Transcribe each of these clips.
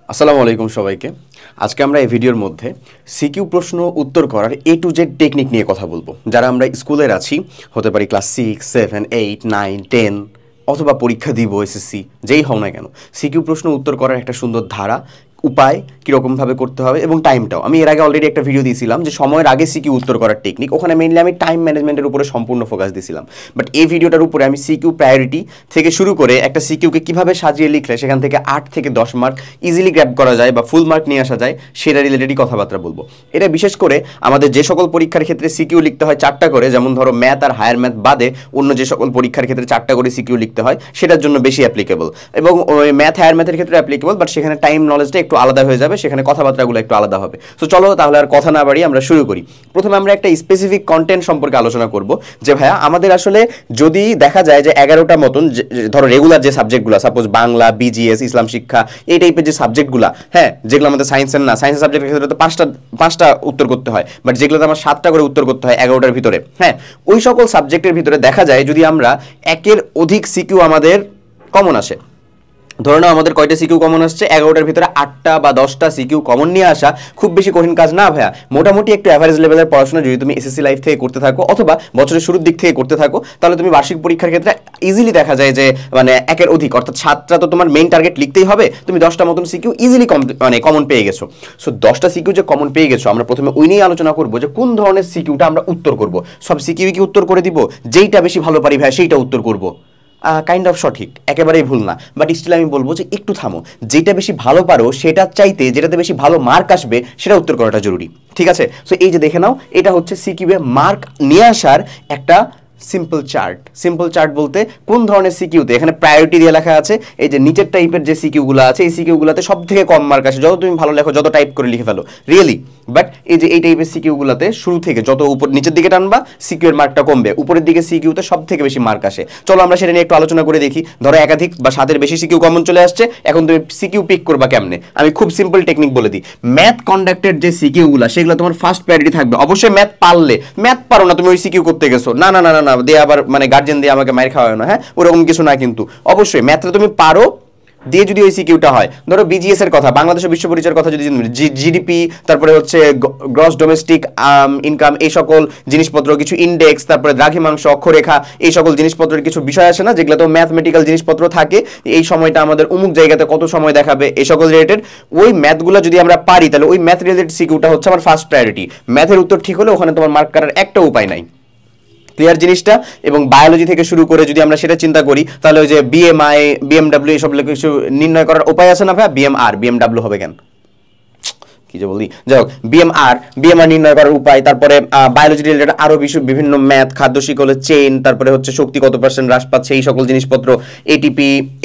আসসালামু আলাইকুম সবাইকে। আজকে আমরা এই ভিডিওর মধ্যে সিকিউ প্রশ্ন উত্তর করার এ টু জেড টেকনিক নিয়ে কথা বলবো। যারা আমরা স্কুলের আছি, হতে পারি ক্লাস 6, 7, 8, 9, 10 অথবা পরীক্ষা দিব এসএসসি, যেই হও না কেন, সিকিউ প্রশ্ন উত্তর করার একটা সুন্দর ধারা, উপায় কীরকমভাবে করতে হবে এবং টাইমটাও। আমি এর আগে অলরেডি একটা ভিডিও দিয়েছিলাম যে সময়ের আগে সিকিউ উত্তর করার টেকনিক, ওখানে মেইনলি আমি টাইম ম্যানেজমেন্টের উপরে সম্পূর্ণ ফোকাস দিয়েছিলাম। বাট এই ভিডিওটার উপরে আমি সিকিউ প্রায়োরিটি থেকে শুরু করে একটা সিকিউকে কীভাবে সাজিয়ে লিখলে সেখান থেকে 8 থেকে 10 মার্ক ইজিলি গ্র্যাব করা যায় বা ফুল মার্ক নিয়ে আসা যায় সেটা রিলেটেডই কথাবার্তা বলবো। এটা বিশেষ করে আমাদের যে সকল পরীক্ষার ক্ষেত্রে সিকিউ লিখতে হয় 4টা করে, যেমন ধরো ম্যাথ আর হায়ার ম্যাথ বাদে অন্য যে সকল পরীক্ষার ক্ষেত্রে 4টা করে সিকিউ লিখতে হয় সেটার জন্য বেশি অ্যাপ্লিকেবল, এবং ওই ম্যাথ হায়ার ম্যাথের ক্ষেত্রে অ্যাপ্লিকেবল, বাট সেখানে টাইম নলেজটা একটু আলাদা হয়ে যাবে, সেখানে কথাবার্তাগুলো একটু আলাদা হবে। সো চলো তাহলে আর কথা না বাড়িয়ে আমরা শুরু করি। প্রথমে আমরা একটা স্পেসিফিক কন্টেন্ট সম্পর্কে আলোচনা করব যে ভাইয়া আমাদের আসলে যদি দেখা যায় যে 11টা মতন ধরো রেগুলার যে সাবজেক্টগুলো, সাপোজ বাংলা, বিজিএস, ইসলাম শিক্ষা, এই টাইপের যে সাবজেক্টগুলো, হ্যাঁ, যেগুলো আমাদের সায়েন্সের না, সায়েন্সের সাবজেক্টের ক্ষেত্রে তো পাঁচটা উত্তর করতে হয়, বাট যেগুলোতে আমার 7টা করে উত্তর করতে হয় 11টার ভিতরে, হ্যাঁ, ওই সকল সাবজেক্টের ভিতরে দেখা যায় যদি আমরা একের অধিক সিকিউ আমাদের কমন আসে। ধরে নাও আমাদের কয়টা সিকিউ কমন আসছে, 11টার ভিতরে 8টা বা 10টা সিকিউ কমন নিয়ে আসা খুব বেশি কঠিন কাজ না ভাইয়া। মোটামুটি একটু অ্যাভারেজ লেভেলের পড়াশোনা যদি তুমি এসএসসি লাইফ থেকে করতে থাকো অথবা বছরের শুরুর দিক থেকে করতে থাকো, তাহলে তুমি বার্ষিক পরীক্ষার ক্ষেত্রে ইজিলি দেখা যায় যে মানে একের অধিক, অর্থাৎ 7টা তো তোমার মেইন টার্গেট লিখতেই হবে, তুমি 10টা মতন সিকিউ ইজিলি কমন পেয়ে গেছো। সো 10টা সিকিউ যে কমন পেয়ে গেছো, আমরা প্রথমে ওই নিয়ে আলোচনা করবো যে কোন ধরনের সিকিউটা আমরা উত্তর করবো। সব সিকিউ কি উত্তর করে দিব? যেইটা বেশি ভালো পারি ভাইয়া সেইটা উত্তর করবো। কাইন্ড অফ সঠিক, একেবারেই ভুল না, বাট স্টিল আমি বলবো যে একটু থামো, যেটা বেশি ভালো পারো সেটার চাইতে যেটাতে বেশি ভালো মার্ক আসবে সেটা উত্তর করাটা জরুরি, ঠিক আছে? সো এই যে দেখে নাও, এটা হচ্ছে সিকিউয়ে মার্ক নিয়ে আসার একটা সিম্পল চার্ট বলতে কোন ধরনের সিকিউতে এখানে প্রায়োরিটি দিয়ে লেখা আছে, এই যে নিচের টাইপের যে সিকিউগুলো আছে এই সিকিউগুলোতে সব থেকে কম মার্ক আসে, যত তুমি ভালো লেখো, যত টাইপ করে লিখে ফেলো, রিয়েলি। বাট এই যে এই টাইপের সিকিউগুলোতে শুরু থেকে যত উপর নিচের দিকে টানবা সিকিউর মার্কটা কমবে, উপরের দিকে সিকিউতে সব থেকে বেশি মার্ক আসে। চলো আমরা সেটা নিয়ে একটু আলোচনা করে দেখি। ধরো একাধিক বা 7-এর বেশি সিকিউ কমন চলে আসছে, এখন তুমি সিকিউ পিক করবা কেমনে? আমি খুব সিম্পল টেকনিক বলে দিই। ম্যাথ কন্ডাক্টেড যে সিকিউগুলো সেগুলো তোমার ফার্স্ট প্রায়োরিটি থাকবে, অবশ্যই ম্যাথ পারলে। ম্যাথ পারো না তুমি ওই সিকিউ করতে গেছো, না না না না না দিয়ে আবার মানে গার্জেন দিয়ে আমাকে মাইর খাওয়ায় না, হ্যাঁ, ওরকম কিছু না, কিন্তু অবশ্যই ম্যাথটা তুমি পারো দিয়ে যদি ওই সিকিউটা হয়। ধরো বিজিএস এর কথা, বাংলাদেশের বিশ্ব পরিচয়ের কথা যদি জিডিপি, তারপরে হচ্ছে গ্রস ডোমেস্টিক ইনকাম, এই সকল জিনিসপত্র, কিছু ইন্ডেক্স, তারপরে দ্রাঘিমাংশ, অক্ষরেখা, এই সকল জিনিসপত্রের কিছু বিষয় আসে না যেগুলো তো ম্যাথমেটিক্যাল জিনিসপত্র থাকে, এই সময়টা আমাদের অমুক জায়গাতে কত সময় দেখাবে, এই সকল রিলেটেড ওই ম্যাথগুলো যদি আমরা পারি তাহলে ওই ম্যাথ রিলেটেড সিকিউটা হচ্ছে আমার ফার্স্ট প্রায়োরিটি। ম্যাথের উত্তর ঠিক হলে ওখানে তোমার মার্ক করার একটা উপায় নাই, ক্লিয়ার জিনিসটা? এবং বায়োলজি থেকে শুরু করে যদি আমরা সেটা চিন্তা করি তাহলে ওই যে বিএমআই, বিএমডব্লিউ এইসব কিছু নির্ণয় করার উপায় আছে না ভাই? বিএমডব্লিউ হবে কেন, কি যে বলি, যাই হোক, বিএমআর নির্ণয় করার উপায়, তারপরে বায়োলজি রিলেটেড আরো বিভিন্ন ম্যাথ, খাদ্য শিকলের চেইন, তারপরে হচ্ছে শক্তি কত পার্সেন্ট হ্রাস পাচ্ছে, এই সকল জিনিসপত্র,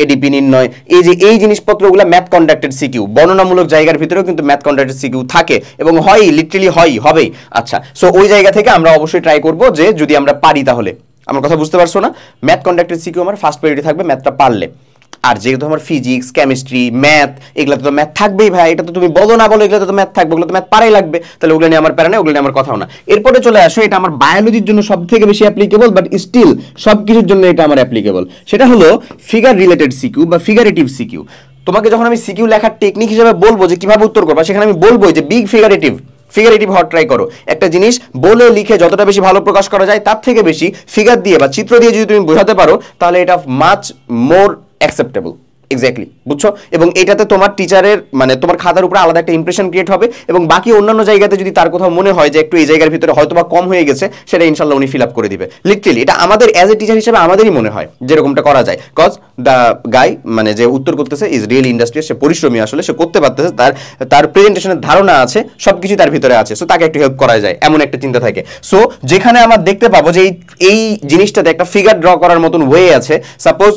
এডিপি নির্ণয়, এই যে এই জিনিসপত্রগুলো ম্যাথ কন্ডাক্টেড সিকিউ। বর্ণনামূলক জায়গার ভিতরেও কিন্তু ম্যাথ কন্ডাক্টেড সিকিউ থাকে এবং হয়, লিটারালি হবেই। আচ্ছা, সো ওই জায়গা থেকে আমরা অবশ্যই ট্রাই করবো যে যদি আমরা পারি তাহলে, আমার কথা বুঝতে পারছো না? ম্যাথ কন্ডাক্টেড সিকিউ আমার ফার্স্ট প্রায়োরিটি থাকবে, ম্যাথটা পারলে। আর যেহেতু আমার ফিজিক্স, কেমিস্ট্রি, ম্যাথ, এগুলোতে তো ম্যাথ থাকবেই ভাই, এটা তো তুমি বলো না বলো, এগুলোতে তো ম্যাথ থাকবে, ওগুলো তো ম্যাথ পারাই লাগবে, তাহলে ওগুলো নিয়ে আমার প্যারা নেই, ওগুলো নিয়ে আমার কথাও না। এরপরে চলে আসো, এটা আমার বায়োলজির জন্য সব থেকে বেশি অ্যাপ্লিকেবল, বাট স্টিল সব কিছুর জন্য এটা আমার অ্যাপ্লিকেবল, সেটা হলো ফিগার রিলেটেড সিকিউ বা ফিগারেটিভ সিকিউ। তোমাকে যখন আমি সিকিউ লেখার টেকনিক হিসেবে বলবো যে কিভাবে উত্তর করবা, সেখানে আমি বলবো যে বিগ ফিগারেটিভ হওয়ার ট্রাই করো। একটা জিনিস বলে লিখে যতটা বেশি ভালো প্রকাশ করা যায় তার থেকে বেশি ফিগার দিয়ে বা চিত্র দিয়ে যদি তুমি বোঝাতে পারো তাহলে এটা মাচ মোর অ্যাকসেপ্টেবল। এক্স্যাক্টলি, বুঝছো? এবং এটাতে তোমার টিচারের মানে তোমার খাতার উপরে আলাদা একটা ইমপ্রেশন ক্রিয়েট হবে, এবং বাকি অন্যান্য জায়গাতে যদি তার কোথাও মনে হয় যে একটু এই জায়গার ভিতরে হয়তো বা কম হয়ে গেছে, সেটা ইনশাল্লাহ উনি ফিল আপ করে দিবে। লিটারালি এটা আমাদের অ্যাজ এ টিচার হিসেবে আমাদেরই মনে হয় যেরকমটা করা যায়, কজ দ্য গাই মানে যে উত্তর করতেছে ইজ রিয়েলি ইন্ডাস্ট্রিয়াল, সে পরিশ্রমী, আসলে সে করতে পারতেছে, তার প্রেজেন্টেশনের ধারণা আছে, সবকিছু তার ভিতরে আছে, সো তাকে একটু হেল্প করা যায় এমন একটা চিন্তা থাকে। সো যেখানে আমার দেখতে পাবো যে এই জিনিসটাতে একটা ফিগার ড্র করার মতন ওয়ে আছে, সাপোজ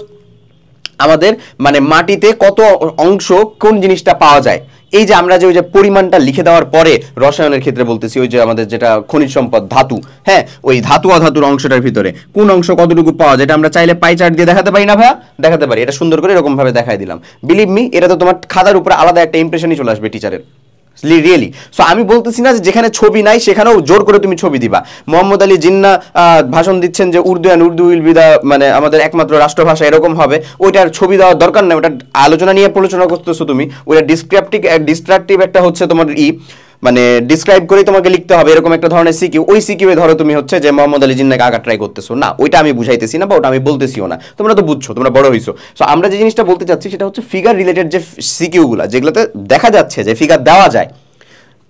আমাদের মানে মাটিতে কত অংশ কোন জিনিসটা পাওয়া যায়, এই যে আমরা যে ওই যে পরিমাণটা লিখে দেওয়ার পরে, রসায়নের ক্ষেত্রে বলতেছি, ওই যে আমাদের যেটা খনিজ সম্পদ ধাতু, হ্যাঁ, ওই ধাতু অধাতুর অংশটার ভিতরে কোন অংশ কতটুকু পাওয়া যায়, এটা আমরা চাইলে পাই চার্ট দিয়ে দেখাতে পারি না ভাইয়া? দেখাতে পারি, এটা সুন্দর করে এরকম ভাবে দেখাই দিলাম। বিলিভ মি, এটা তো তোমার খাতার উপরে আলাদা একটা ইমপ্রেশনই চলে আসবে টিচারের, রিয়েলি। সো আমি বলতেছি না যে যেখানে ছবি নাই সেখানেও জোর করে তুমি ছবি দিবা। মোহাম্মদ আলী জিন্না ভাষণ দিচ্ছেন যে Urdu and Urdu will be the মানে আমাদের একমাত্র রাষ্ট্রভাষা, এরকম হবে, ওইটার ছবি দেওয়ার দরকার নেই, ওটা আলোচনা নিয়ে আলোচনা করতেছো তুমি, ওইটা ডিসক্রিপটিভ একটা হচ্ছে তোমার মানে ডিসক্রাইব করেই তোমাকে লিখতে হবে এরকম একটা ধরনের সিকিউ। ওই সিকিউয়ে ধরো তুমি হচ্ছে যে মোহাম্মদ আলী জিন্নাকে আগা ট্রাই করতেছো না, ওইটা আমি বুঝাইতেছি না বা ওটা আমি বলতেছিও না, তোমরা তো বুঝছো, তোমরা বড় হইছো। সো আমরা যে জিনিসটা বলতে চাচ্ছি সেটা হচ্ছে ফিগার রিলেটেড যে সিকিউগুলো, যেগুলোতে দেখা যাচ্ছে যে ফিগার দেওয়া যায়,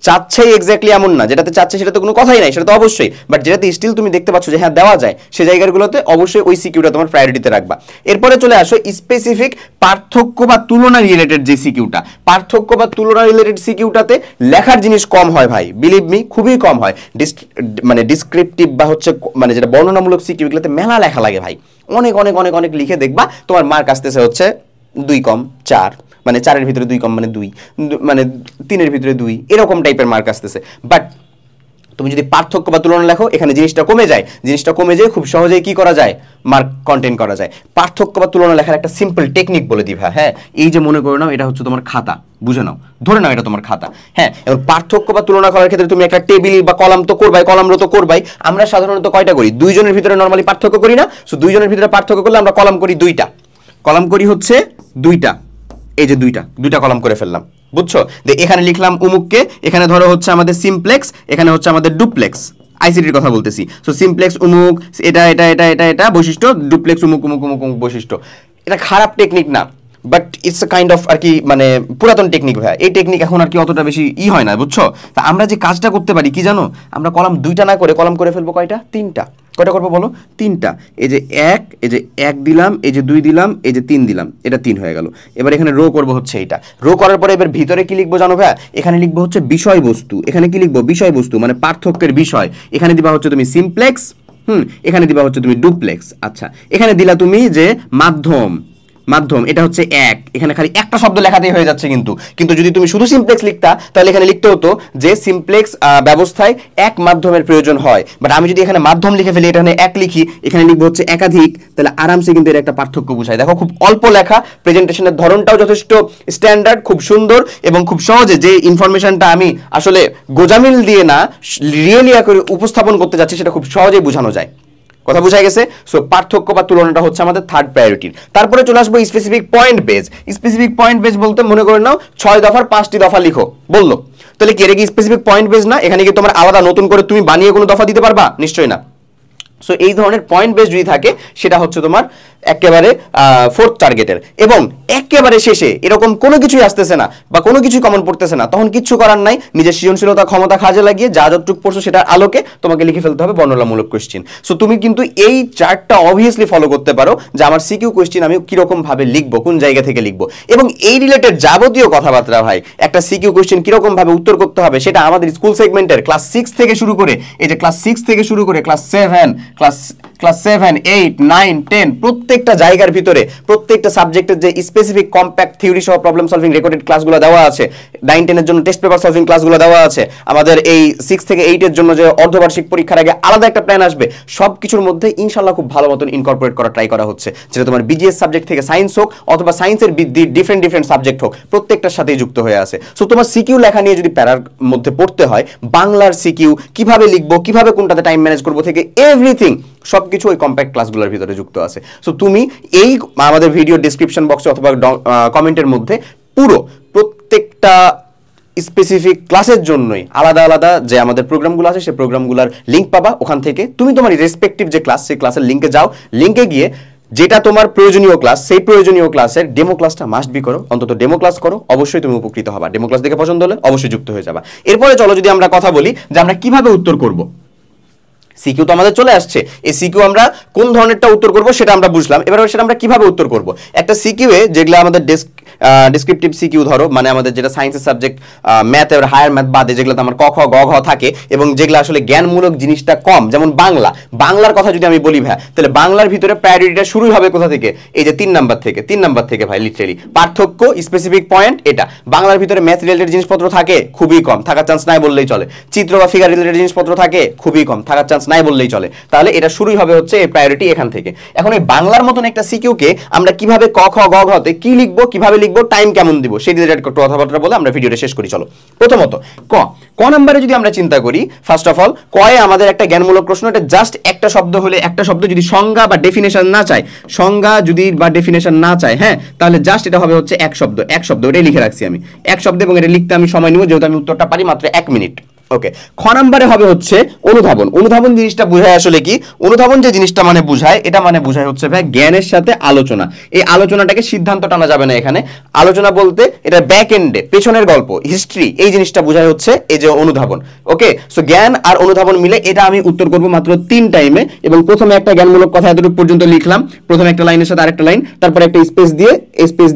চাচ্ছেই এক্স্যাক্টলি এমন না, যেটাতে চাচ্ছে সেটা তো কোনো কথাই নাই, সেটা তো অবশ্যই, বাট যেটাতে স্টিল তুমি দেখতে পাচ্ছ যে হ্যাঁ দেওয়া যায়, সেই জায়গাগুলোতে অবশ্যই ওই সিকিউটা তোমার প্রায়োরিটিতে রাখবা। এরপরে চলে আসো স্পেসিফিক পার্থক্য বা তুলনা রিলেটেড যে সিকিউটা, পার্থক্য বা তুলনা রিলেটেড সিকিউটাতে লেখার জিনিস কম হয় ভাই, বিলিভ মি, খুবই কম হয়। মানে ডিসক্রিপটিভ বা হচ্ছে মানে যেটা বর্ণনামূলক সিকিউগুলোতে মেলা লেখা লাগে ভাই, অনেক অনেক অনেক অনেক লিখে দেখবা তোমার মার্ক আসতেছে হচ্ছে 2 কম 4, মানে 4-এর ভিতরে 2 কম মানে 2, মানে 3-এর ভিতরে 2, এরকম টাইপের মার্ক আসতেছে। বাট তুমি যদি পার্থক্য বা তুলনা লেখো এখানে জিনিসটা কমে যায়, জিনিসটা কমে যায়, খুব সহজেই কি করা যায়, মার্ক কন্টেন্ট করা যায়। পার্থক্য বা তুলনা লেখার একটা সিম্পল টেকনিক বলে দিই ভাই, হ্যাঁ, এই যে মনে করে নাও এটা হচ্ছে তোমার খাতা, বুঝে নাও, ধরে নাও এটা তোমার খাতা, হ্যাঁ, এবং পার্থক্য বা তুলনা করার ক্ষেত্রে তুমি একটা টেবিল বা কলাম তো করবাই, কলামরো তো করবাই। আমরা সাধারণত কয়টা করি, 2 জনের ভিতরে নরমালি পার্থক্য করি না? সো 2 জনের ভিতরে পার্থক্য করলে আমরা কলাম করি 2টা, কলাম করি হচ্ছে 2টা, এই যে 2টা কলাম করে ফেললাম, বুঝছো? যে এখানে লিখলাম উমুককে, এখানে ধরো হচ্ছে আমাদের সিমপ্লেক্স, এখানে হচ্ছে আমাদের ডুপ্লেক্স, আইসিটির কথা বলতেছি। সো সিমপ্লেক্স উমুক, এটা এটা এটা এটা এটা বৈশিষ্ট্য, ডুপ্লেক্স উমুক উমুক উমুক উমুক বৈশিষ্ট্য। এটা খারাপ টেকনিক না, but it's a kind of আর কি মানে পুরাতন টেকনিক ভাই, এই টেকনিক এখন আর কি অতটা বেশি হয় না, বুঝছো? তা আমরা যে কাজটা করতে পারি কি জানো, আমরা কলাম 2টা না করে কলাম করে ফেলবো কয়টা, 3টা। কয়টা করবো বলো, 3টা। এই যে 1 দিলাম, এই যে 2 দিলাম, এই যে 3 দিলাম, এটা 3 হয়ে গেল। এবার এখানে রো করবো হচ্ছে এইটা, রো করার পরে এবার ভিতরে কি লিখবো জানো ভাই, এখানে লিখবো হচ্ছে বিষয়বস্তু, এখানে কি লিখবো, বিষয়বস্তু মানে পার্থক্যের বিষয়, এখানে দিবা হচ্ছে তুমি সিমপ্লেক্স, এখানে দিবা হচ্ছে তুমি ডুপ্লেক্স। আচ্ছা, এখানে দিলা তুমি যে মাধ্যম, এটা হচ্ছে 1, এখানে খালি একটা শব্দ লেখাতেই হয়ে যাচ্ছে, কিন্তু যদি তুমি শুধু সিমপ্লেক্স লিখতা তাহলে এখানে লিখতে হতো যে সিমপ্লেক্স ব্যবস্থায় এক মাধ্যমের প্রয়োজন হয়। বাট আমি যদি এখানে মাধ্যম লিখে ফেলি, এখানে 1 লিখি, এখানে লিখবো হচ্ছে একাধিক, তাহলে আরামসে কিন্তু এর একটা পার্থক্য বোঝায়। দেখো খুব অল্প লেখা, প্রেজেন্টেশনের ধরনটাও যথেষ্ট স্ট্যান্ডার্ড, খুব সুন্দর, এবং খুব সহজে যে ইনফরমেশনটা আমি আসলে গোজামিল দিয়ে না রিয়েলি করে উপস্থাপন করতে যাচ্ছি সেটা খুব সহজেই বোঝানো যায়। কথা বুঝাই গেছে? সো পার্থক্য বা তুলনাটা হচ্ছে আমাদের থার্ড প্রায়োরিটি। তারপরে চলে আসবো specific point base. Specific point base বলতে মনে করে নাও 6 দফার 5টি দফা লিখো বললো, তাহলে কি এটা কি স্পেসিফিক পয়েন্ট বেজ না? এখানে কি তোমার আলাদা নতুন করে তুমি বানিয়ে কোনো দফা দিতে পারবা? নিশ্চয়ই না। সো এই ধরনের পয়েন্ট বেস যদি থাকে সেটা হচ্ছে তোমার একেবারে 4th টার্গেটের। এবং একেবারে শেষে এরকম কোনো কিছুই আসতেছে না বা কোনো কিছুই কমন পড়তেছে না, তখন কিচ্ছু করার নাই, নিজের সৃজনশীলতা ক্ষমতা কাজে লাগিয়ে যা যতটুকু পড়ছো সেটার আলোকে তোমাকে লিখে ফেলতে হবে বর্ণনামূলক কোয়েশ্চেন। সো তুমি কিন্তু এই চার্টটা অবভিয়াসলি ফলো করতে পারো যে আমার সিকিউ কোয়েশ্চেন আমি কিরকম ভাবে লিখবো, কোন জায়গা থেকে লিখবো, এবং এই রিলেটেড যাবতীয় কথাবার্তা ভাই, একটা সিকিউ কোয়েশ্চেন কিরকম ভাবে উত্তর করতে হবে সেটা আমাদের স্কুল সেগমেন্টের ক্লাস 6 থেকে শুরু করে, এই যে ক্লাস 6 থেকে শুরু করে ক্লাস 7, 8, 9, 10 প্রত্যেকটা জায়গার ভিতরে প্রত্যেকটা সাবজেক্টের যে স্পেসিফিক কম্প্যাক্ট থিওরি সহ প্রবলেম সলভিং রেকর্ডেড ক্লাসগুলো দেওয়া আছে, 9, 10 এর জন্য টেস্ট পেপার সলভিং ক্লাসগুলো দেওয়া আছে, আমাদের এই 6 থেকে 8 এর জন্য যে অর্ধবার্ষিক পরীক্ষার আগে আলাদা একটা প্ল্যান আসবে, সব কিছুর মধ্যে ইনশাআল্লাহ খুব ভালো মতন ইনকর্পোরেট করা ট্রাই করা হচ্ছে, যেটা তোমার বিজিএস সাবজেক্ট থেকে সায়েন্স হোক অথবা সায়েন্সের ডিফারেন্ট সাবজেক্ট হোক, প্রত্যেকটার সাথেই যুক্ত হয়ে আছে। সো তোমার সিকিউ লেখা নিয়ে যদি প্যারার মধ্যে পড়তে হয়, বাংলার সিকিউ কিভাবে লিখবো, কিভাবে কোনটাতে টাইম ম্যানেজ করবো থেকে এভরিথিং সবকিছু ওই কম্প্যাক্ট ক্লাসগুলোর ভিতরে যুক্ত আছে। সো তুমি এই আমাদের ভিডিও ডেসক্রিপশন বক্সে অথবা কমেন্টের মধ্যে পুরো প্রত্যেকটা স্পেসিফিক ক্লাসের জন্যই আলাদা আলাদা যে আমাদের প্রোগ্রামগুলো আছে সেই প্রোগ্রামগুলোর লিঙ্ক পাবা। ওখান থেকে তুমি তোমার রেসপেক্টিভ যে ক্লাস, সেই ক্লাসের লিঙ্কে যাও, লিঙ্কে গিয়ে যেটা তোমার প্রয়োজনীয় ক্লাস, সেই প্রয়োজনীয় ক্লাসের ডেমো ক্লাসটা মাস্ট বি করো, অন্তত ডেমো ক্লাস করো, অবশ্যই তুমি উপকৃত হবা। ডেমো ক্লাস দেখে পছন্দ হলে অবশ্যই যুক্ত হয়ে যাবা। এরপরে চলো যদি আমরা কথা বলি যে আমরা কিভাবে উত্তর করব। সিকিউ তো আমাদের চলে আসছে, এই সিকিউ আমরা কোন ধরনেরটা উত্তর করব সেটা আমরা বুঝলাম, এবার সেটা আমরা কিভাবে উত্তর করব। একটা সিকিউয়ে যেগুলো আমাদের ডেসক্রিপটিভ সিকিউ ধরো, মানে আমাদের যেটা সায়েন্সের সাবজেক্ট ম্যাথ এর হায়ার ম্যাথ বাদে যেগুলোতে আমার ক খ গ ঘ থাকে এবং যেগুলো আসলে জ্ঞানমূলক জিনিসটা কম, যেমন বাংলার কথা যদি আমি বলি ভাই, তাহলে বাংলার ভিতরে প্রায়োরিটিটা শুরুই হবে কোথা থেকে, এই যে 3 নাম্বার থেকে ভাই, লিটারেলি পার্থক্য স্পেসিফিক পয়েন্ট এটা। বাংলার ভিতরে ম্যাথ রিলেটেড জিনিসপত্র থাকে খুবই কম, থাকার চান্স নাই বললেই চলে। চিত্র বা ফিগার রিলেটেড জিনিসপত্র থাকে খুবই কম, থাকার চান্স নাই বললেই চলে। তাহলে এটা শুরুই হবে হচ্ছে এই প্রায়োরিটি এখান থেকে। এখন এই বাংলার মতন একটা সিকিউকে আমরা কিভাবে ক খ গ ঘতে কি লিখবো, কিভাবে লিখবো, টাইম কেমন দিব, সেই রিলেটেড কথাবার্তা বলে আমরা ভিডিওটা শেষ করি। চলো প্রথমত ক নাম্বারে যদি আমরা চিন্তা করি, ফার্স্ট অফ অল কয়ে আমাদের একটা জ্ঞানমূলক প্রশ্ন। এটা জাস্ট একটা শব্দ হলে, একটা শব্দ যদি সংজ্ঞা বা ডেফিনেশন না চায়, সংজ্ঞা যদি বা ডেফিনেশন না চায়, হ্যাঁ, তাহলে জাস্ট এটা হবে হচ্ছে এক শব্দ, এক শব্দ, এটাই লিখে রাখছি আমি এক শব্দ, এবং এটা লিখতে আমি সময় নিব যেহেতু আমি উত্তরটা পারি মাত্র 1 মিনিট। ওকে, খ নাম্বারে হবে হচ্ছে অনুধাবন। অনুধাবন জিনিসটা বোঝায় আসলে কি? অনুধাবন যে জিনিসটা মানে বোঝায়, এটা মানে বোঝায় হচ্ছে ভাই জ্ঞানের সাথে আলোচনা। এই আলোচনাটাকে সিদ্ধান্ত টানা যাবে না এখানে। আলোচনা বলতে এটা ব্যাক এন্ডে, পেছনের গল্প, হিস্ট্রি, এই জিনিসটা বোঝায় হচ্ছে এই যে অনুধাবন। ওকে, সো জ্ঞান আর অনুধাবন মিলে এটা আমি উত্তর করব মাত্র 3 টাইমে। এবং প্রথমে একটা জ্ঞানমূলক কথা এতটুকু পর্যন্ত লিখলাম, প্রথমে একটা লাইনের সাথে আরেকটা লাইন, তারপরে একটা স্পেস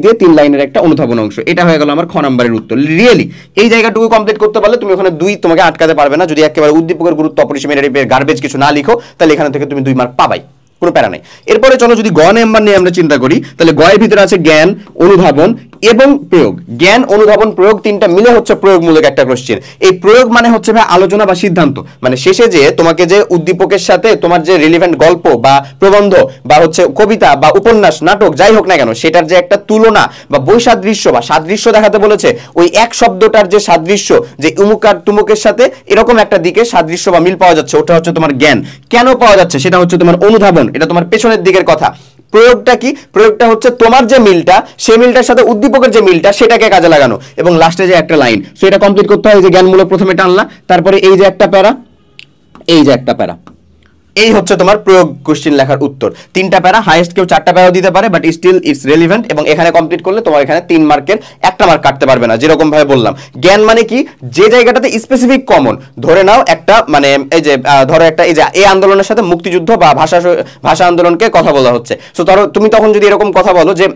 দিয়ে 3 লাইনের একটা অনুধাবন অংশ। এটা হয়ে গেল আমার খ নাম্বারের উত্তর। রিয়েলি এই জায়গাটুকু কমপ্লিট করতে পারলে তুমি ওখানে 2 তোমাকে আটকাতে পারবে না। যদি একেবারে উদ্দীপকের গুরুত্ব অপরিসীম গার্বেজ কিছু না লিখো, তাহলে এখান থেকে তুমি 2 মার্ক পাবাই, কোনো প্যারা নাই। এরপরে চলো যদি গ নাম্বার নিয়ে আমরা চিন্তা করি, তাহলে গয়ের ভিতরে আছে জ্ঞান, অনুধাবন এবং প্রয়োগ। জ্ঞান, অনুধাবন, প্রয়োগ, তিনটা মিলে হচ্ছে প্রয়োগমূলক একটা কোশ্চেন। এই প্রয়োগ মানে হচ্ছে ভাই আলোচনা বা সিদ্ধান্ত, মানে শেষে যে তোমাকে যে উদ্দীপকের সাথে তোমার যে রিলেভেন্ট গল্প বা প্রবন্ধ বা হচ্ছে কবিতা বা উপন্যাস, নাটক, যাই হোক না কেন, সেটার যে একটা তুলনা বা বৈসাদৃশ্য বা সাদৃশ্য দেখাতে বলেছে, ওই এক শব্দটার যে সাদৃশ্য, যে উমুক আর তুমুকের সাথে এরকম একটা দিকে সাদৃশ্য বা মিল পাওয়া যাচ্ছে, ওটা হচ্ছে তোমার জ্ঞান। কেন পাওয়া যাচ্ছে সেটা হচ্ছে তোমার অনুধাবন, এটা তোমার পেছনের দিকের কথা। প্রয়োগটা কি? প্রয়োগটা হচ্ছে তোমার যে মিলটা, সেই মিলটার সাথে উদ্দীপকের যে মিলটা, সেটাকে কাজে লাগানো। এবং লাস্টে যে একটা লাইন, সো এটা কমপ্লিট করতে হয়। যে জ্ঞানমূলক প্রথমে টানলা, তারপরে এই যে একটা প্যারা, এই যে একটা প্যারা, এই হচ্ছে তোমার প্রয়োগ কোশ্চেন লেখার উত্তর। 3টা প্যারা, হাইয়েস্ট কেউ 4টা প্যারাও দিতে পারে, বাট স্টিল ইটস রেলিভেন্ট। এবং এখানে কমপ্লিট করলে তোমার এখানে 3 মার্কের 1টা মার্ক কাটতে পারবে না, যেরকম ভাবে বললাম। জ্ঞান মানে কি? যে জায়গাটাতে স্পেসিফিক কমন, ধরে নাও একটা মানে এই যে ধরো একটা এই যে এই আন্দোলনের সাথে মুক্তিযুদ্ধ বা ভাষা আন্দোলনকে কথা বলা হচ্ছে। সো ধরো তুমি তখন যদি এরকম কথা বলো যে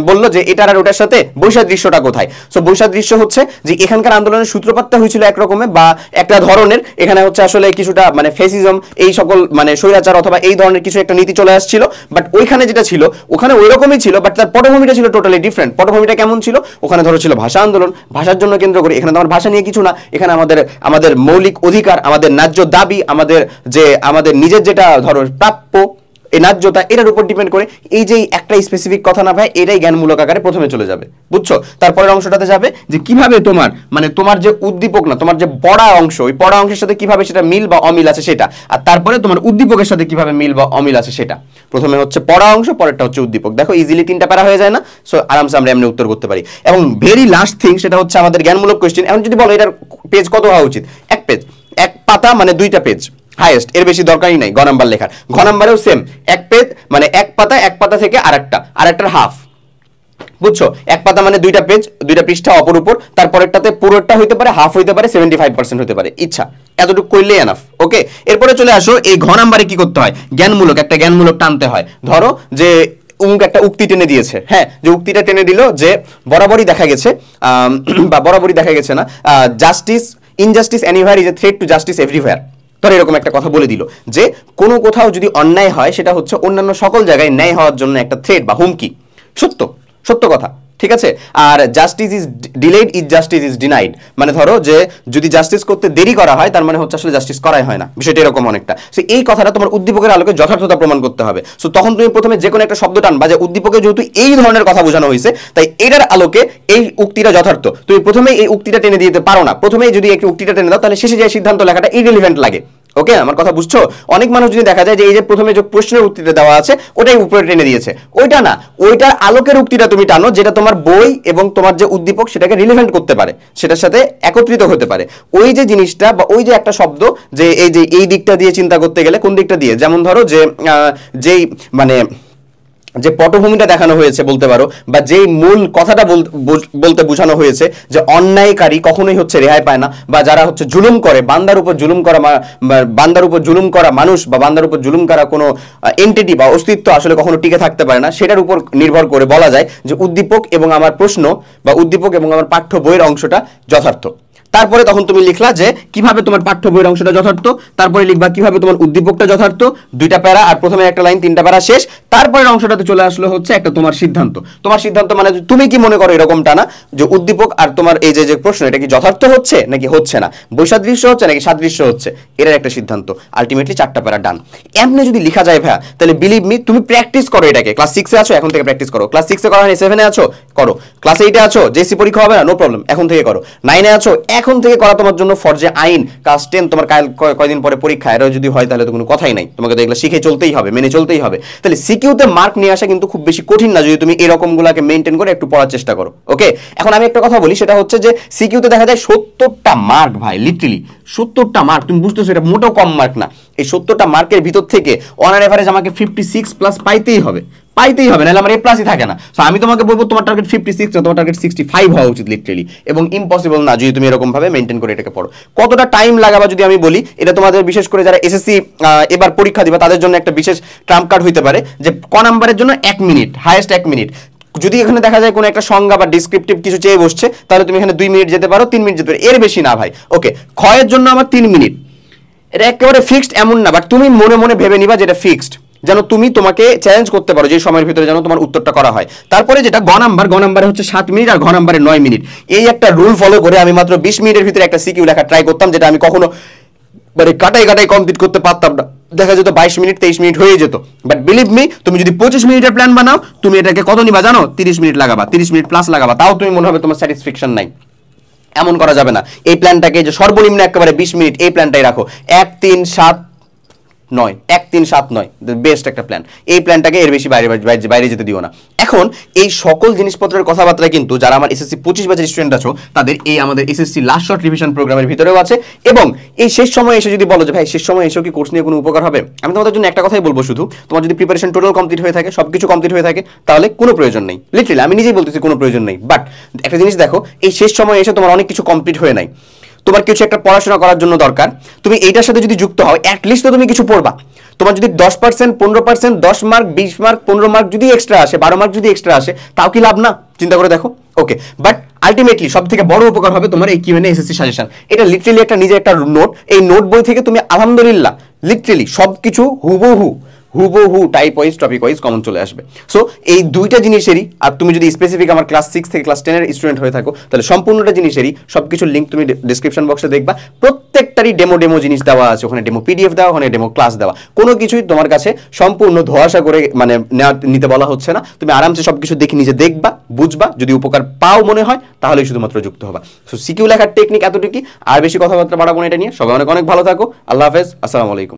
বললো যে এটার আর ওটার সাথে বৈসাদৃশ্যটা কোথায়, সো বৈসাদৃশ্য হচ্ছে যে এখানকার আন্দোলনের সূত্রপাতটা হয়েছিল একরকমের বা একটা ধরনের, এখানে হচ্ছে আসলে কিছুটা মানে ফেসিজম, এই সকল মানে স্বৈরাচার অথবা এই ধরনের কিছু একটা নীতি চলে আসছিল। বাট ওইখানে যেটা ছিল ওখানে ওই রকমই ছিল, বাট তার পটভূমিটা ছিল টোটালি ডিফারেন্ট। পটভূমিটা কেমন ছিল? ওখানে ধরো ছিল ভাষা আন্দোলন, ভাষার জন্য কেন্দ্র করে। এখানে তোমার ভাষা নিয়ে কিছু না, এখানে আমাদের মৌলিক অধিকার, আমাদের ন্যায্য দাবি, আমাদের নিজের যেটা ধরো প্রাপ্য, এই ন্যায্যতা, এটার উপর ডিপেন্ড করে। এই যে একটা স্পেসিফিক কথা না ভাই, এটাই জ্ঞানমূলক আকারে প্রথমে চলে যাবে, বুঝছো? তারপরের অংশটাতে যাবে যে কিভাবে তোমার মানে তোমার যে উদ্দীপক না, তোমার যে পড়া অংশ, ওই পড়া অংশের সাথে কিভাবে সেটা মিল বা অমিল আছে সেটা, আর তারপরে তোমার উদ্দীপকের সাথে কিভাবে মিল বা অমিল আছে সেটা। প্রথমে হচ্ছে পড়া অংশ, পরেরটা হচ্ছে উদ্দীপক। দেখো ইজিলি 3টা প্যারা হয়ে যায় না? সো আরামসে আমরা এমনি উত্তর করতে পারি। এবং ভেরি লাস্ট থিং, সেটা হচ্ছে আমাদের জ্ঞানমূলক কোয়েশ্চেন। এখন যদি বলো এটার পেজ কত হওয়া উচিত? 1 পেজ, 1 পাতা মানে 2টা পেজ হাইয়েস্ট, এর বেশি দরকারই নাই। গ নাম্বার লেখার, ঘ নাম্বারেও সেম, 1 পেজ মানে 1 পাতা, 1 পাতা থেকে আরেকটার হাফ, বুঝছো? 1 পাতা মানে 2টা পেজ, 2টা পৃষ্ঠা অপর উপর, তারপরেরটাতে পুরোটা হইতে পারে, হাফ হইতে পারে, 75% হতে পারে, ইচ্ছা। এতটুকু করলে এনাফ। ওকে, এরপরে চলে আসো এই ঘ নাম্বারে কি করতে হয়? একটা জ্ঞানমূলক টানতে হয়। ধরো যে উমুক একটা উক্তি টেনে দিয়েছে, হ্যাঁ, যে উক্তিটা টেনে দিল যে বরাবরই দেখা গেছে বা বরাবরই দেখা গেছে না, justice injustice anywhere is a threat to justice everywhere. ধর এরকম একটা কথা বলে দিল যে কোনো কোথাও যদি অন্যায় হয়, সেটা হচ্ছে অন্যান্য সকল জায়গায় ন্যায় হওয়ার জন্য একটা থ্রেট বা হুমকি। সত্য কথা, ঠিক আছে? আর justice is delayed is justice is denied, মানে ধরো যে যদি জাস্টিস করতে দেরি করা হয়, তার মানে হচ্ছে আসলে জাস্টিস করাই হয় না, বিষয়টা এরকম অনেকটা। সো এই কথাটা তোমার উদ্দীপকের আলোকে যথার্থতা প্রমাণ করতে হবে। সো তখন তুমি প্রথমে যে কোনো একটা শব্দ টানবা, যে উদ্দীপকে যেহেতু এই ধরনের কথা বোঝানো হয়েছে, তাই এটার আলোকে এই উক্তিটা যথার্থ। তুমি প্রথমেই এই উক্তিটা টেনে দিতে পারো না। প্রথমেই যদি একটি উক্তিটা টেনে দাও, তাহলে শেষে যে সিদ্ধান্ত লেখাটা ইররিলেভেন্ট লাগে। ওকে, আমার কথা বুঝছো? অনেক মানুষ যদি দেখা যায় যে এই যে প্রথমে যে প্রশ্নের উক্তিটা দেওয়া আছে ওটাই উপরে টেনে দিয়েছে, ওইটা না, ওইটার আলোকের উক্তিটা তুমি টানো, যেটা তোমার বই এবং তোমার যে উদ্দীপক সেটাকে রিলেভেন্ট করতে পারে, সেটার সাথে একত্রিত হতে পারে। ওই যে জিনিসটা বা ওই যে একটা শব্দ, যে এই দিকটা দিয়ে চিন্তা করতে গেলে কোন দিকটা দিয়ে, যেমন ধরো যে যেই মানে যে পটভূমিটা দেখানো হয়েছে বলতে পারো, বা যেই মূল কথাটা বলতে বোঝানো হয়েছে যে অন্যায়কারী কখনোই হচ্ছে রেহাই পায় না, বা যারা হচ্ছে জুলুম করে, বান্দার উপর জুলুম করা মানুষ বা বান্দার উপর জুলুম করা কোনো এন্টিটি বা অস্তিত্ব আসলে কখনো টিকে থাকতে পারে না, সেটার উপর নির্ভর করে বলা যায় যে উদ্দীপক এবং আমার প্রশ্ন বা উদ্দীপক এবং আমার পাঠ্য বইয়ের অংশটা যথার্থ। তারপরে তখন তুমি লিখলা যে কিভাবে তোমার পাঠ্য বইয়ের অংশটা যথার্থ, তারপরে লিখবা কিভাবে তোমার উদ্দীপকটা যথার্থ, 2টা প্যারা আর প্রথমে একটা লাইন, 3টা প্যারা শেষ। তারপরের অংশটাতে চলে আসলো হচ্ছে একটা তোমার সিদ্ধান্ত। তোমার সিদ্ধান্ত মানে তুমি কি মনে করো এরকমটা না যে উদ্দীপক আর তোমার এই যে প্রশ্ন এটা কি যথার্থ হচ্ছে নাকি হচ্ছে না, বৈসাদৃশ্য হচ্ছে নাকি সাদৃশ্য হচ্ছে, এর একটা সিদ্ধান্ত। আলটিমেটলি 4টা প্যারা ডান। এমনি যদি লিখা যায় ভাইয়া, তাহলে বিলিভ মি তুমি প্র্যাকটিস করো এটাকে। ক্লাস 6 এ আছো, এখন থেকে প্র্যাকটিস করো। ক্লাস 6 এ করো, 7 এ আছো করো, ক্লাস 8 এ আছো, জেসি পরীক্ষা হবে না, নো প্রবলেম, এখন থেকে করো। 9 এ আছো, এখন থেকে করা তোমার জন্য ফরজে আইন। ক্লাস 10 তোমার কয়দিন পরে পরীক্ষা, এরাও যদি হয় তাহলে তো কোনো কথাই নাই, তোমাকে তো এগুলো শিখে চলতেই হবে, মেনে চলতেই হবে। তাহলে সিকিউতে মার্ক নিয়ে আসা কিন্তু খুব বেশি কঠিন না, যদি তুমি এরকম গুলাকে মেনটেন করে একটু পড়ার চেষ্টা করো। ওকে, এখন আমি একটা কথা বলি, সেটা হচ্ছে যে সিকিউতে দেখা যায় 70টা মার্ক ভাই, লিটারালি 70টা মার্ক। তুমি বুঝতেছো এটা মোটেও কম মার্ক না। এই 70টা মার্কের ভিতর থেকে অন অ্যান এভারেজ আমাকে 56 প্লাস পাইতেই হবে, নাহলে আমার এ প্লাসই থাকে না। সো আমি তোমাকে বলবো তোমার টার্গেট 56 না, তোমার টার্গেট 65 হওয়া উচিত লিটারালি, এবং ইম্পসিবল না যদি তুমি এরকম ভাবে মেনটেন করে এটাকে পড়ো। কতটা টাইম লাগাবা যদি আমি বলি, এটা তোমাদের বিশেষ করে যারা এসএসসি এবার পরীক্ষা দিবা তাদের জন্য একটা বিশেষ ট্রাম্প কার্ড হইতে পারে, যে ক নাম্বারের জন্য 1 মিনিট, হাইয়েস্ট 1 মিনিট। যদি এখানে দেখা যায় কোনো একটা সংজ্ঞা বা ডিসক্রিপটিভ কিছু চেয়ে বসছে, তাহলে তুমি এখানে 2 মিনিট যেতে পারো, 3 মিনিট যেতে পারো, এর বেশি না ভাই। ওকে, ক্ষয়ের জন্য আমার 3 মিনিট, এটা একেবারে ফিক্সড এমন না, বাট তুমি মনে মনে ভেবে নিবা যেটা ফিক্সড, যেন তুমি তোমাকে চ্যালেঞ্জ করতে পারো যে সময়ের ভিতরে যেন তোমার উত্তরটা করা হয়। তারপরে যেটা গ নাম্বারে হচ্ছে 7 মিনিট আর ঘ নাম্বারে 9 মিনিট। এই একটা রুল ফলো করে আমি মাত্র 20 মিনিটের ভিতরে একটা সিকিউ লেখা ট্রাই করতাম, যেটা আমি কখনো মানে কাটাই কমপ্লিট করতে পারতাম না। দেখা যেত 22 মিনিট 23 মিনিট হয়ে যেত। বাট বিলিভ মি, তুমি যদি 25 মিনিটের প্ল্যান বানাও, তুমি এটাকে কত নিবা জানো? 30 মিনিট লাগাবা, 30 মিনিট প্লাস লাগাবা, তাও তুমি মনে হবে তোমার স্যাটিসফ্যাকশন নাই। এমন করা যাবে না। এই প্ল্যানটাকে যে সর্বনিম্ন একেবারে 20 মিনিট, এই প্ল্যানটাই রাখো। 1 3 7 9, 1 3 7 9 বেস্ট একটা প্ল্যান। এই প্ল্যানটাকে এর বেশি বাইরে যেতে দিও না। এখন এই সকল জিনিসপত্রের কথাবার্তা কিন্তু যারা আমার এসএসসি 25 ব্যাচের স্টুডেন্ট আছো, তাদের এই আমাদের এসএসসি লাস্ট শর্ট রিভিশন প্রোগ্রামের ভিতরেও আছে। এবং এই শেষ সময় এসে যদি বলো যে ভাই শেষ সময় এসেও কি কোর্স নিয়ে কোনো উপকার হবে, আমি তোমাদের জন্য একটা কথাই বলবো, শুধু তোমার যদি প্রিপারেশন টোটাল কমপ্লিট হয়ে থাকে, সবকিছু কমপ্লিট হয়ে থাকে, তাহলে কোনো প্রয়োজন নেই। লিটারালি আমি নিজেই বলতেছি কোনো প্রয়োজন নেই। বাট একটা জিনিস দেখো, এই শেষ সময় এসে তোমার অনেক কিছু কমপ্লিট হয়ে নাই, তোমার কিছু একটা পড়াশোনা করার জন্য দরকার। তুমি এইটার সাথে যদি যুক্ত হও, অ্যাটলিস্ট তো তুমি কিছু পড়বা। তোমার যদি 10%, 15%, 10 মার্ক, 20 মার্ক, 15 মার্ক যদি এক্সট্রা আসে, 12 মার্ক যদি এক্সট্রা আসে, তাও কি লাভ না? চিন্তা করে দেখো। ওকে, বাট আলটিমেটলি সব থেকে বড় উপকার হবে তোমার এই কিউএনএ এসএসসি সাজেশন। এটা লিটারালি একটা নিজের একটা নোট। এই নোট বই থেকে তুমি আলহামদুলিল্লাহ লিটারালি সবকিছু হুবহু type wise topic wise common চলে আসবে। সো এই দুইটা জিনিসেরই, আর তুমি যদি স্পেসিফিক আমার ক্লাস 6 থেকে ক্লাস 10 এর স্টুডেন্ট হয়ে থাকো, তাহলে সম্পূর্ণটা জিনিসেরই সবকিছুর লিঙ্ক তুমি ডেসক্রিপশন বক্সে দেখবা। প্রত্যেকটারই ডেমো জিনিস দেওয়া আছে, ওখানে ডেমো পিডিএফ দেওয়া, ওখানে ডেমো ক্লাস দেওয়া। কোনো কিছুই তোমার কাছে সম্পূর্ণ ধোঁয়াশা করে মানে নিতে বলা হচ্ছে না। তুমি আরামসে সবকিছু দেখে নিজে দেখবা, বুঝবা, যদি উপকার পাও মনে হয় তাহলেই শুধুমাত্র যুক্ত হবা। সো সিকিউ লেখার টেকনিক এতটুকুই, আর বেশি কথাবার্তা বাড়াবো না এটা নিয়ে। সবাই অনেক ভালো থাকো। আল্লাহ হাফেজ, আসসালামু আলাইকুম।